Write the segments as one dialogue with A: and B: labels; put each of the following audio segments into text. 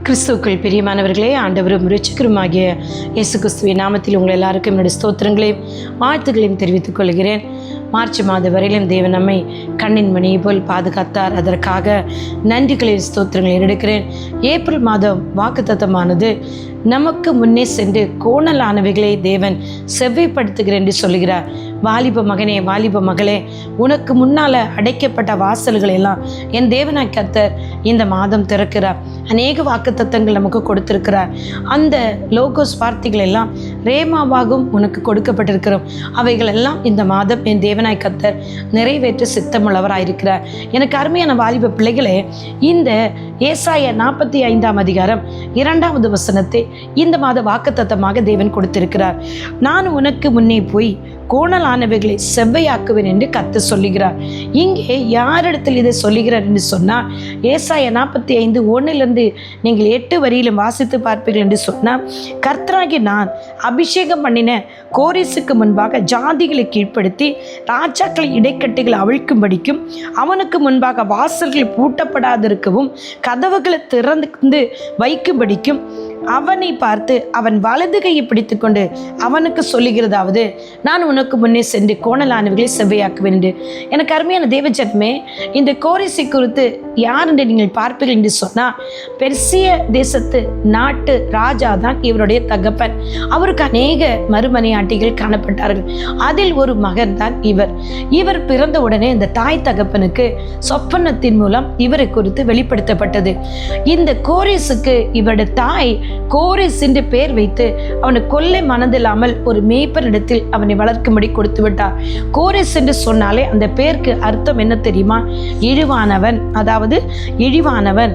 A: கிறிஸ்துவுக்குள் பிரியமானவர்களே, ஆண்டவரும் இரட்சகருமாகிய இயேசு கிறிஸ்துவின் நாமத்தில் உங்கள் எல்லாருக்கும் என்னுடைய ஸ்தோத்திரங்களையும் வாழ்த்துக்களையும் தெரிவித்துக் கொள்கிறேன். மார்ச் மாத வரையிலும் தேவன் நம்மை கண்ணின் மணியை போல் பாதுகாத்தார். அதற்காக நன்றிகளின் ஸ்தோத்திரங்களை எடுக்கிறேன். ஏப்ரல் மாதம் வாக்குத்தத்தமானது நமக்கு முன்னே சென்று கோணலானவைகளை தேவன் செவ்வைப்படுத்துகிறேன் என்று சொல்லுகிறார். வாலிப மகனே, வாலிப மகளே, உனக்கு முன்னால் அடைக்கப்பட்ட வாசல்கள் எல்லாம் என் தேவனாய் கர்த்தர் இந்த மாதம் திறக்கிறார். அநேக வாக்குத்தத்தங்கள் நமக்கு கொடுத்திருக்கிறார். அந்த லோகோஸ் வார்த்தைகள் எல்லாம் ரேமாவாகவும் உனக்கு கொடுக்கப்பட்டிருக்கிறோம். அவைகள் எல்லாம் இந்த மாதம் என் தேவனாய் கர்த்தர் நிறைவேற்ற சித்தமுள்ளவராயிருக்கிறார். எனக்கு அருமையான வாலிப பிள்ளைகளே, இந்த ஏசாயா 45 அதிகாரம் 2வது வசனத்தை இந்த மாத வாக்குத்தத்தமாக தேவன் கொடுத்திருக்கிறார். நான் உனக்கு முன்னே போய் கோணலானவைகளை செவ்வையாக்குவேன் என்று கர்த்தர் சொல்லுகிறார். இங்கே யாரிடத்தில் இதை சொல்லுகிறார் என்று சொன்னால், ஏசாயா 45:1 நீங்கள் 8 வரியிலும் வாசித்து பார்ப்பீர்கள் என்று சொன்னால், கர்த்தராகி நான் அபிஷேகம் பண்ணின கோரேசுக்கு முன்பாக ஜாதிகளை கீழ்ப்படுத்தி ராஜாக்களை இடைக்கட்டுகளை அவிழ்க்கும்படிக்கும், அவனுக்கு முன்பாக வாசல்கள் பூட்டப்படாதிருக்கவும் கதவுகளை திறந்து வைக்கும்படிக்கும் அவனை பார்த்து அவன் வலது கையை பிடித்து கொண்டு அவனுக்கு சொல்லுகிறதாவது, நான் உனக்கு முன்னே சென்று கோணலானவைகளை செவ்வையாக்குவேன் என்று. எனக்கு அருமையான தேவஜனமே, இந்த கோரேசை குறித்து யார் என்று நீங்கள் பார்ப்பீர்கள் என்று சொன்னால், பெர்சிய தேசத்து நாட்டு ராஜா தான் இவருடைய தகப்பன். அவருக்கு அநேக மறுமனையாட்டிகள் காணப்பட்டார்கள். அதில் ஒரு மகன் தான் இவர் பிறந்த உடனே இந்த தாய் தகப்பனுக்கு சொப்பனத்தின் மூலம் இவரை குறித்து வெளிப்படுத்தப்பட்டது. இந்த கோரேசுக்கு இவருடைய தாய் கோரேஸ் என்று பெயர் வைத்து அவனை கொல்லை மனதில்லாமல் ஒரு மேய்ப்பனிடத்தில் அவனை வளர்க்கும்படி கொடுத்து விட்டார். கோரேஸ் என்று சொன்னாலே அந்த பெயருக்கு அர்த்தம் என்ன தெரியுமா? இழிவானவன், அதாவது இழிவானவன்,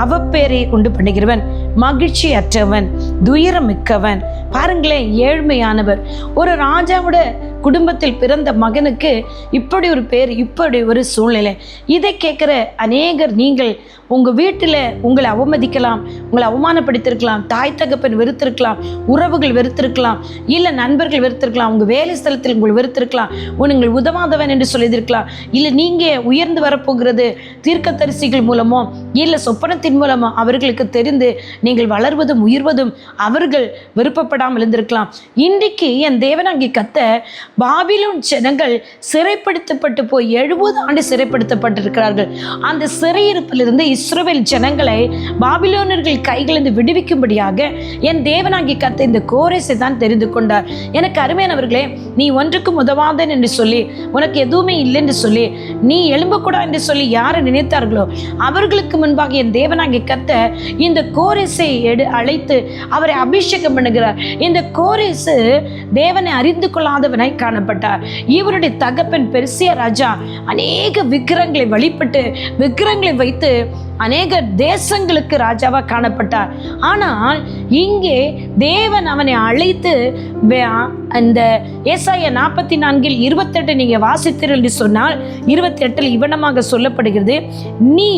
A: அவப்பேரை உண்டு பண்ணுகிறவன், மகிழ்ச்சி அற்றவன், துயரமிக்கவன். பாருங்களேன், ஏழ்மையானவர். ஒரு ராஜாவோட குடும்பத்தில் பிறந்த மகனுக்கு இப்படி ஒரு பேர், இப்படி ஒரு சூழ்நிலை. இதை கேட்குற அநேகர், நீங்கள் உங்கள் வீட்டில் உங்களை அவமதிக்கலாம், உங்களை அவமானப்படுத்திருக்கலாம், தாய் தகப்பன் வெறுத்திருக்கலாம், உறவுகள் வெறுத்திருக்கலாம், இல்லை நண்பர்கள் வெறுத்திருக்கலாம், உங்கள் வேலை ஸ்தலத்தில் உங்களை வெறுத்திருக்கலாம், நீங்கள் உதவாதவன் என்று சொல்லியிருக்கலாம், இல்லை நீங்கள் உயர்ந்து வரப்போகிறது தீர்க்கதரிசிகள் மூலமோ இல்லை சொப்பனத்தின் மூலமோ அவர்களுக்கு தெரிந்து நீங்கள் வளர்வதும் உயர்வதும் அவர்கள் விருப்பப்படாமல் இருந்திருக்கலாம். இன்றைக்கு என் தேவனாகிய கர்த்தர், பாபிலோன் ஜனங்கள் சிறைப்படுத்தப்பட்டு போய் 70 ஆண்டு சிறைப்படுத்தப்பட்டிருக்கிறார்கள். அந்த சிறையிருப்பிலிருந்து இஸ்ரவேல் ஜனங்களை பாபிலோனர்கள் கைகளிலிருந்து விடுவிக்கும்படியாக என் தேவனாகிய கர்த்தர் இந்த கோரேசை தான் தெரிந்து கொண்டார். எனக்கு அருமையானவர்களே, நீ ஒன்றுக்கும் உதவாதன் என்று சொல்லி, உனக்கு எதுவுமே இல்லை என்று சொல்லி, நீ எழும்பக்கூடா என்று சொல்லி யாரை நினைத்தார்களோ அவர்களுக்கு முன்பாக என் தேவனாகிய கர்த்தர் இந்த கோரேசை அழைத்து அவரை அபிஷேகம் பண்ணுகிறார். இந்த கோரேசு தேவனை அறிந்து கொள்ளாதவனாய் காணப்பட்டார். இவருடைய தகப்பன் பெர்சிய ராஜா அநேக விக்கிரங்களை வழிபட்டு விக்கிரங்களை வைத்து அநேக தேசங்களுக்கு ராஜாவா காணப்பட்டார். ஆனால் இங்கே தேவன் அவனை அழைத்து, அந்த ஏசாயா 44:28 நீங்க வாசித்தீர்கள் என்று சொன்னால் 28 இவனமாக சொல்லப்படுகிறது, நீ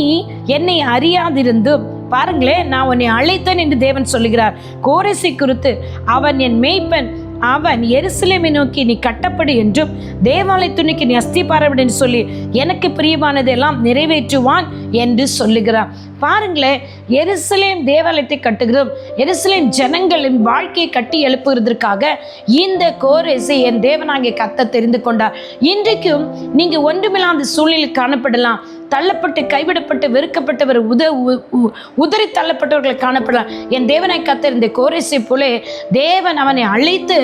A: என்னை அறியாதிருந்தும், பாருங்களேன், நான் உன்னை அழைத்தேன் என்று தேவன் சொல்லுகிறார். கோரேசை குறித்து, அவன் என் மேய்ப்பன், அவன் எருசலேமை நோக்கி நீ கட்டப்படு என்றும் தேவாலய துணிக்கு நீ அஸ்திபாரப்படு என்று சொல்லி எனக்கு பிரியமானதெல்லாம் நிறைவேற்றுவான் என்று சொல்லுகிறான். பாருங்களேன், எருசலேம் தேவாலயத்தை கட்டுகிறோம், எருசலேம் ஜனங்களின் வாழ்க்கையை கட்டி எழுப்புகிறதற்காக இந்த கோரேசை என் தேவனாகிய கர்த்தர் தெரிந்து கொண்டார். இன்றைக்கும் நீங்க ஒன்றுமில்லாத சூழ்நிலையில் காணப்படலாம், தள்ளப்பட்டு கைவிடப்பட்டு வெறுக்கப்பட்டவர், உதறி தள்ளப்பட்டவர்கள் காணப்படலாம். என் தேவனாய் கர்த்தர் இந்த கோரேசை போல தேவன் அவனை அழைத்து,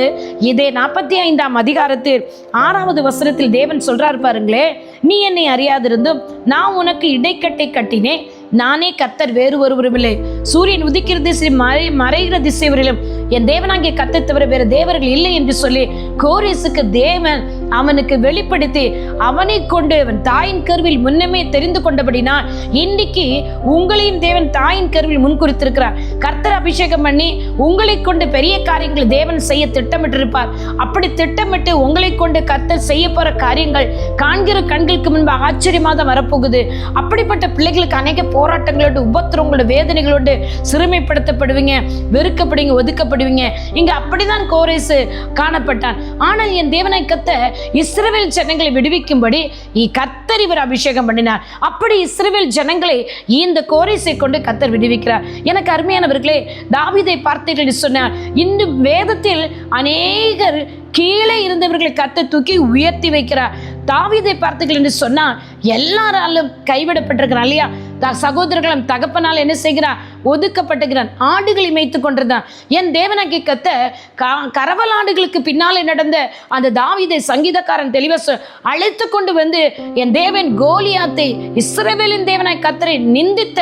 A: இதே 45 அதிகாரத்தில் 6வது வசனத்தில் தேவன் சொல்றார் பாருங்களே, நீ என்னை அறியாதிருந்தும் நான் உனக்கு இடைக்கட்டை கட்டினேன், நானே கர்த்தர், வேறு ஒருவரும் இல்லை. சூரியன் உதிக்கிற திசை மறைகிற திசை வரையிலும் என் தேவனாகிய கர்த்தரை தவிர வேறு தேவர்கள் இல்லை என்று சொல்லி கோரேசுக்கு தேவன் அவனுக்கு வெளிப்படுத்தி அவனை கொண்டு அவன் தாயின் கருவில் முன்னமே தெரிந்து கொண்டபடினால் இன்றைக்கு உங்களையும் தேவன் தாயின் கருவில் முன்குறித்திருக்கிறார். கர்த்தர் அபிஷேகம் பண்ணி உங்களை கொண்டு பெரிய காரியங்களை தேவன் செய்ய திட்டமிட்டிருப்பார். அப்படி திட்டமிட்டு உங்களை கொண்டு கர்த்தர் செய்ய போற காரியங்கள் காண்கிற கண்களுக்கு முன்பாக ஆச்சரியமாக தான் வரப்போகுது. அப்படிப்பட்ட பிள்ளைகளுக்கு அநேக போராட்டங்களோடு, உபத்திரங்களோடு, வேதனைகளோடு சிறுமைப்படுத்தப்படுவீங்க, வெறுக்கப்படுவீங்க, ஒதுக்கப்படுவீங்க. இங்க அப்படிதான் கோரேசு காணப்பட்டான். ஆனால் என் தேவனாகிய கர்த்தர் இஸ்ரவேல் ஜனங்களை விடுவிக்கும்படி கர்த்தர் இவர் அபிஷேகம் பண்ணினார். அப்படி இஸ்ரவேல் ஜனங்களை இந்த கோரேசை கொண்டு கர்த்தர் விடுவிக்கிறார். எனக்கு அருமையானவர்களே, தாவீதை பார்த்தீர்கள் சொன்னார், இன்னும் வேதத்தில் அநேகர் கீழே இருந்தவர்களை கர்த்தர் தூக்கி உயர்த்தி வைக்கிறார். தாவீதை பார்த்தீர்கள் என்று சொன்னால் எல்லாராலும் கைவிடப்பட்டிருக்கிறான் இல்லையா? சகோதரர்களும் தகப்பனால் என்ன செய்கிறான்? ஒதுக்கப்பட்டுகிறான். ஆடுகளை மேய்த்து கொண்டிருந்தான். என் தேவனாகிய கர்த்தர் கரவலாடுகளுக்கு பின்னாலே நடந்த அந்த தாவீதை சங்கீதக்காரன் தெளிவா அழைத்து கொண்டு வந்து என் தேவன் கோலியாத்தை, இஸ்ரவேலின் தேவனாய் கர்த்தரை நிந்தித்த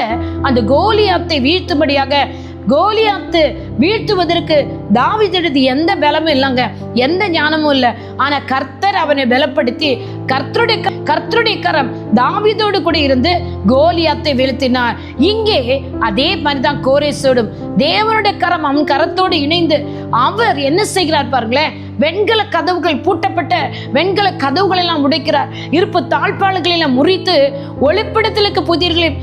A: அந்த கோலியாத்தை வீழ்த்தும்படியாக, கோலியாத்து வீழ்த்துவதற்கு தாவீதுக்கு எந்த பலமும் இல்லைங்க, எந்த ஞானமும் இல்லை. ஆனா கர்த்தர் அவனை பலப்படுத்தி கர்த்தருடைய கரம் தாவீதோடு கூட இருந்து கோலியாத்தை வீழ்த்தினார். இங்கே அதே மாதிரிதான் கோரேசோடும் தேவனுடைய கரம் அவன் கரத்தோடு இணைந்து அவர் என்ன செய்கிறார் பாருங்களேன். வெண்கல கதவுகள், பூட்டப்பட்ட வெண்கல கதவுகள் எல்லாம் உடைக்கிறார். இருப்பு தாழ்பாளர்கள் எல்லாம் முறித்து ஒளிப்பிடத்திற்கு புதியர்களையும்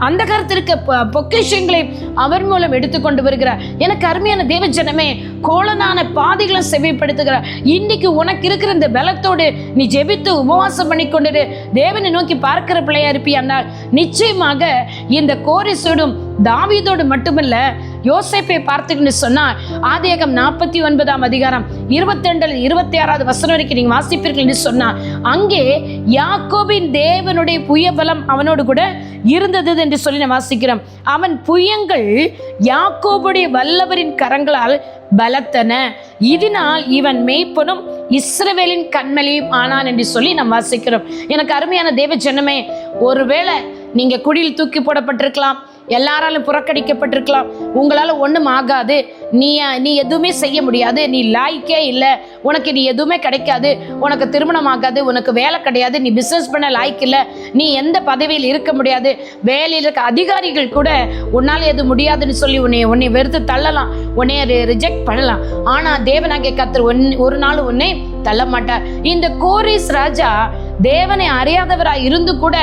A: அந்த கருத்திற்கு பொக்கிஷங்களை அவர் மூலம் எடுத்துக்கொண்டு வருகிறார். எனக்கு அருமையான தேவ ஜனமே, கோலனான பாதைகளை செவிப்படுத்துகிறார். இன்னைக்கு உனக்கு இருக்கிற இந்த பலத்தோடு நீ ஜெபித்து உபவாசம் பண்ணி கொண்டு தேவனை நோக்கி பார்க்கிற பிள்ளையா இருப்பியானால் நிச்சயமாக இந்த கோரேசோடும் தாவீதோடு மட்டுமல்ல, யோசேப்பை பார்த்தீங்கன்னு சொன்னா ஆதியாகமம் 49 அதிகாரம் 22-26 வசனம் வரைக்கும் நீங்க வாசிப்பீர்கள் என்று சொன்னா, அங்கே யாக்கோபின் தேவனுடைய புயபலம் அவனோடு கூட இருந்தது என்று சொல்லி நான் வாசிக்கிறோம். அவன் புயங்கள் யாக்கோபுடைய வல்லவரின் கரங்களால் பலத்தன, இதனால் இவன் மேய்ப்பனும் இஸ்ரவேலின் கண்மலையும் ஆனான் என்று சொல்லி நாம் வாசிக்கிறோம். எனக்கு அருமையான தேவ ஜனமே, ஒருவேளை நீங்க குடியில் தூக்கி போடப்பட்டிருக்கலாம், எல்லாராலும் புறக்கணிக்கப்பட்டிருக்கலாம், உங்களால் ஒன்றும் ஆகாது, நீ எதுவுமே செய்ய முடியாது, நீ லாய்க்கே இல்லை, உனக்கு நீ எதுவுமே கிடைக்காது, உனக்கு திருமணம் ஆகாது, உனக்கு வேலை கிடையாது, நீ பிஸ்னஸ் பண்ண லாய்க்கு இல்லை, நீ எந்த பதவியில் இருக்க முடியாது, வேலையில் இருக்க அதிகாரிகள் கூட உன்னால் எது முடியாதுன்னு சொல்லி உன்னை வெறுத்து தள்ளலாம், உன்னை ரிஜெக்ட் பண்ணலாம். ஆனால் தேவனாகிய கர்த்தர் ஒரு நாள் உன்னை தள்ள மாட்டார். இந்த கோரேஸ் ராஜா தேவனை அறியாதவராய் இருந்து கூட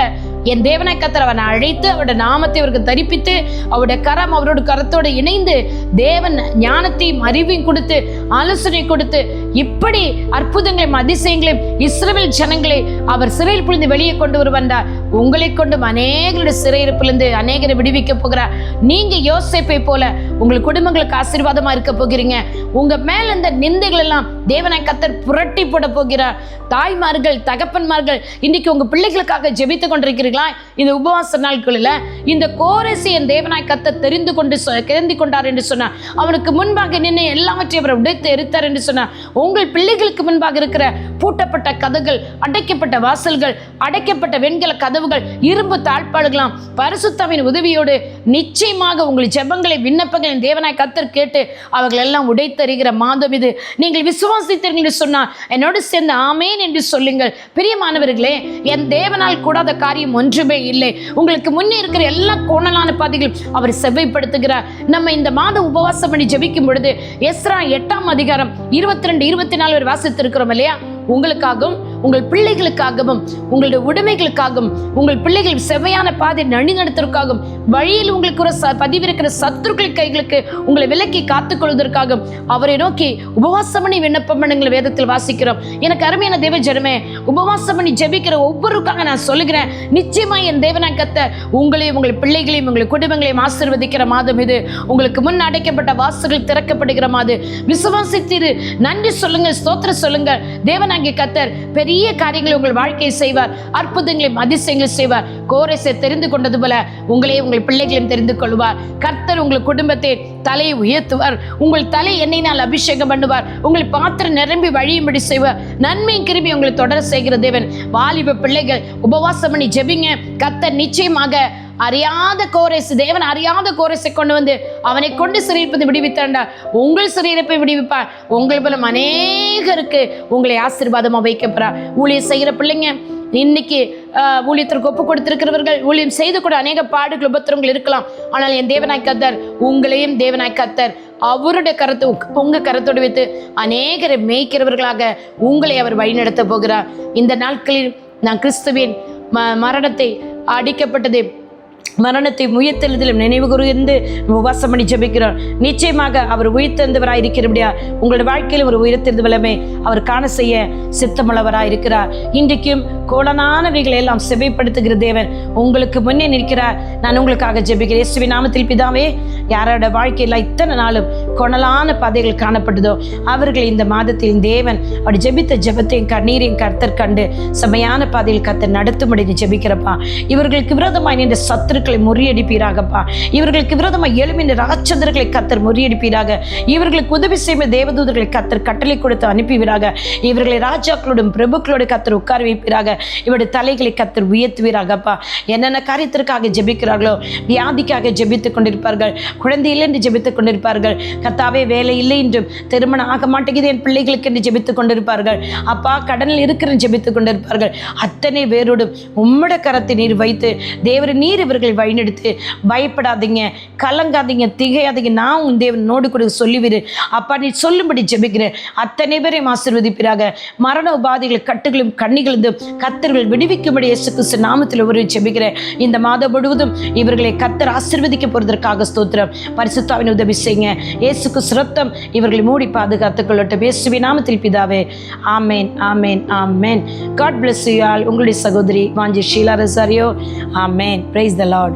A: என் தேவனை கர்த்தர் அவனை அழைத்து அவருடைய நாமத்தை அவருக்கு தரிப்பித்து அவருடைய கரம் அவரோட கரத்தோடு இணைந்து தேவன் ஞானத்தையும் அறிவையும் கொடுத்து ஆலோசனை கொடுத்து இப்படி அற்புதங்களையும் அதிசயங்களையும் இஸ்ரவேல் ஜனங்களை அவர் சிறையில் புரிந்து வெளியே கொண்டு வருவார். உங்களை கொண்டும் அநேகருடைய சிறையிருப்பிலிருந்து அநேகரை விடுவிக்க போகிறார். நீங்க யோசேப்பை போல உங்கள் குடும்பங்களுக்கு ஆசீர்வாதமா இருக்க போகிறீங்க. உங்க மேல இந்த நிந்தைகள் எல்லாம் தேவனை கர்த்தர் புரட்டி போட போகிறார். தாய்மார்கள், தகப்பன்மார்கள், இன்னைக்கு உங்க பிள்ளைகளுக்காக ஜெபித்து கொண்டிருக்கிறீர்கள். இந்த உபவாச நாட்களில் இந்த கோரேசை என் தேவனாய் கர்த்தர் தெரிந்து கொண்டார் என்று சொன்னார். அவனுக்கு முன்பாக நின்று எல்லாவற்றையும் அவர் உடைத்து எரித்தார் என்று சொன்னார். உங்கள் பிள்ளைகளுக்கு முன்பாக இருக்கிற பூட்டப்பட்ட கதவுகள், அடைக்கப்பட்ட வாசல்கள், அடைக்கப்பட்ட வெண்கல கதவுகள், இரும்பு தாழ்பாடுகளாம் பரிசுத்தமின் உதவியோடு நிச்சயமாக உங்கள் ஜெபங்களை, விண்ணப்பங்களின் தேவனாய் கர்த்தர் கேட்டு அவர்கள் எல்லாம் உடைத்தறிகிற மாதம் இது. நீங்கள் விசுவாசித்தீர்கள் என்று சொன்னால் என்னோடு சேர்ந்து ஆமேன் என்று சொல்லுங்கள். பிரியமானவர்களே, என் தேவனால் கூடாத காரியம் ஒன்றுமே இல்லை. உங்களுக்கு முன்னே இருக்கிற எல்லா கோணலான பாதைகளும் அவர் செவ்வைப்படுத்துகிறார். நம்ம இந்த மாதம் உபவாசம் பண்ணி ஜெபிக்கும் பொழுது எஸ்ரா 8 அதிகாரம் 22-24 வாசித்திருக்கிறோம் இல்லையா? உங்களுக்காகவும் உங்கள் பிள்ளைகளுக்காகவும் உங்களுடைய உடைமைகளுக்காகவும் உங்கள் பிள்ளைகள் செவ்வையான பாதை நடிநடத்திற்காகவும் வழியில் உங்களுக்கு பதிவிருக்கிற சத்துருக்கள் கைகளுக்கு உங்களை விலக்கி காத்துக்கொள்வதற்காகவும் அவரை நோக்கி உபவாசம் பண்ணி விண்ணப்பம் பண்ணுங்கள் வேதத்தில் வாசிக்கிறோம். எனக்கு அருமையான தேவ ஜனமே, உபவாசம் பண்ணி ஜெபிக்கிற ஒவ்வொருக்காக நான் சொல்லுகிறேன், நிச்சயமா என் தேவனாய் கர்த்தர் உங்களையும் உங்கள் பிள்ளைகளையும் உங்கள் குடும்பங்களையும் ஆசீர்வதிக்கிற மாதம் இது. உங்களுக்கு முன் அடைக்கப்பட்ட வாசல்கள் திறக்கப்படுகிற மாதம். விசுவாசித்திரு, நன்றி சொல்லுங்கள், ஸ்தோத்திரம் சொல்லுங்கள். தேவனாகிய கர்த்தர் பெரிய காரியங்களை உங்கள் வாழ்க்கையை செய்வார், அற்புதங்களையும் அதிசயங்களை செய்வார். கோரேசை தெரிந்து கொண்டது போல உங்களையும் உங்கள் பிள்ளைகளையும் தெரிந்து கொள்வார். கர்த்தர் உங்கள் குடும்பத்தை தலையை உயர்த்துவார். உங்கள் தலை எண்ணெயினால் அபிஷேகம் பண்ணுவார். உங்கள் பாத்திரம் நிரம்பி வழியும்படி செய்வார். நன்மையும் கிருபையும் உங்களை தொடர செய்கிற தேவன். வாலிப பிள்ளைகள் உபவாசம் பண்ணி ஜெபிங்க. கர்த்தர் நிச்சயமாக அறியாத கோரேசு, தேவன் அறியாத கோரேசை கொண்டு வந்து அவனை கொண்டு சிறையிருப்பது விடுவித்தாண்டார். உங்கள் சிறையிருப்பை விடுவிப்பார். உங்கள் மூலம் அநேகருக்கு உங்களை ஆசீர்வாதமாக வைக்கப்படுறார். ஊழியம் செய்கிற பிள்ளைங்க, இன்னைக்கு ஊழியத்திற்கு ஒப்பு கொடுத்திருக்கிறவர்கள், ஊழியம் செய்து கூட அநேக பாடுகள் உபத்திரங்கள் இருக்கலாம். ஆனால் என் தேவனாய் கர்த்தர் உங்களையும் தேவனாய் கர்த்தர் அவருடைய கரத்தை உங்க கரத்தோடு வைத்து அநேகரை மேய்க்கிறவர்களாக உங்களை அவர் வழிநடத்த போகிறார். இந்த நாட்களில் நான் கிறிஸ்துவின் மரணத்தை, அடிக்கப்பட்டதை, மரணத்தை உயிர்த்தெழுதலும் நினைவு கூர்ந்து உபவாசம் பண்ணி ஜெபிக்கிறோம். நிச்சயமாக அவர் உயிர்த்தெழுந்தவராய் இருக்கிறபடியா உங்களோட வாழ்க்கையில் ஒரு உயிர்த்தெழுந்த வல்லமை அவர் காண செய்ய சித்தமுள்ளவராய் இருக்கிறார். இன்றைக்கும் கோடானவைகளை எல்லாம் செவைப்படுத்துகிற தேவன் உங்களுக்கு முன்னே நிற்கிறார். நான் உங்களுக்காக ஜெபிக்கிறேன். இயேசுவின் நாமத்தில் பிதாவே, யாரோட வாழ்க்கையில் இத்தனை நாளும் கொணலான பாதைகள் காணப்பட்டதோ அவர்கள் இந்த மாதத்தில் தேவன் அப்படி ஜெபித்த ஜெபத்தையும் கண்ணீரையும் கர்த்தர் கண்டு செமையான பாதையில் கர்த்தர் நடத்தும்படி ஜெபிக்கிறப்பா. இவர்களுக்கு விரோதமாய் நின்ற சத்துருக்களை முறியடிப்பீராகப்பா. இவர்களுக்கு விரோதமாய் எழும்பின ராட்சதர்களை கர்த்தர் முறியடிப்பீராக. இவர்களுக்கு உதவி செய்ய தேவதூதர்களை கர்த்தர் கட்டளை கொடுத்து அனுப்புவீராக. இவர்களை ராஜாக்களோடும் பிரபுக்களோடு கர்த்தர் உட்கார வைப்பீராக. இவருடைய தலைகளை கர்த்தர் உயர்த்துவீராகப்பா. என்னென்ன காரியத்திற்காக ஜெபிக்கிறார்களோ, வியாதிக்காக ஜெபித்துக் கொண்டிருப்பார்கள், குழந்தை இல்லை என்று ஜெபித்துக் கொண்டிருப்பார்கள், கர்த்தாவே வேலை இல்லை என்றும், திருமணம் ஆக மாட்டேங்குது என் பிள்ளைகளுக்கு என்று ஜெபித்துக் கொண்டிருப்பார்கள், அப்பா கடனில் இருக்கிற ஜெபித்துக் கொண்டிருப்பார்கள். அத்தனை பேரோடும் உம்மட கரத்தை நீர் வைத்து தேவர நீர் இவர்களை வழிநடத்து. பயப்படாதீங்க, கலங்காதீங்க, திகையாதீங்க, நான் உன் தேவனோடு கூட சொல்லிவிரு அப்பா. நீ சொல்லும்படி ஜெபிக்கிறேன். அத்தனை பேரையும் ஆசீர்வதிப்பீராக. மரண உபாதைகள் கட்டுகளும் கண்ணிகளும் கர்த்தர்கள் விடுவிக்கும்படி இயேசு கிறிஸ்து நாமத்தில் ஒரு ஜெபிக்கிறேன். இந்த மாதம் முழுவதும் இவர்களை கர்த்தர் ஆசீர்வதிக்க போறதற்காக ஸ்தோத்திரம். பரிசுத்தாவின் உதவி செய்யுங்க. இயேசு கிறிஸ்து ரத்தம் இவர்களை மூடி பாதுகாத்துக் கொள்ளட்டும். இயேசுவின் நாமத்தில் பிதாவே, ஆமேன், ஆமேன், ஆமேன். God bless you all. உங்களுடைய சகோதரி Vanchi Sheela Rosario. Amen. Praise the Lord.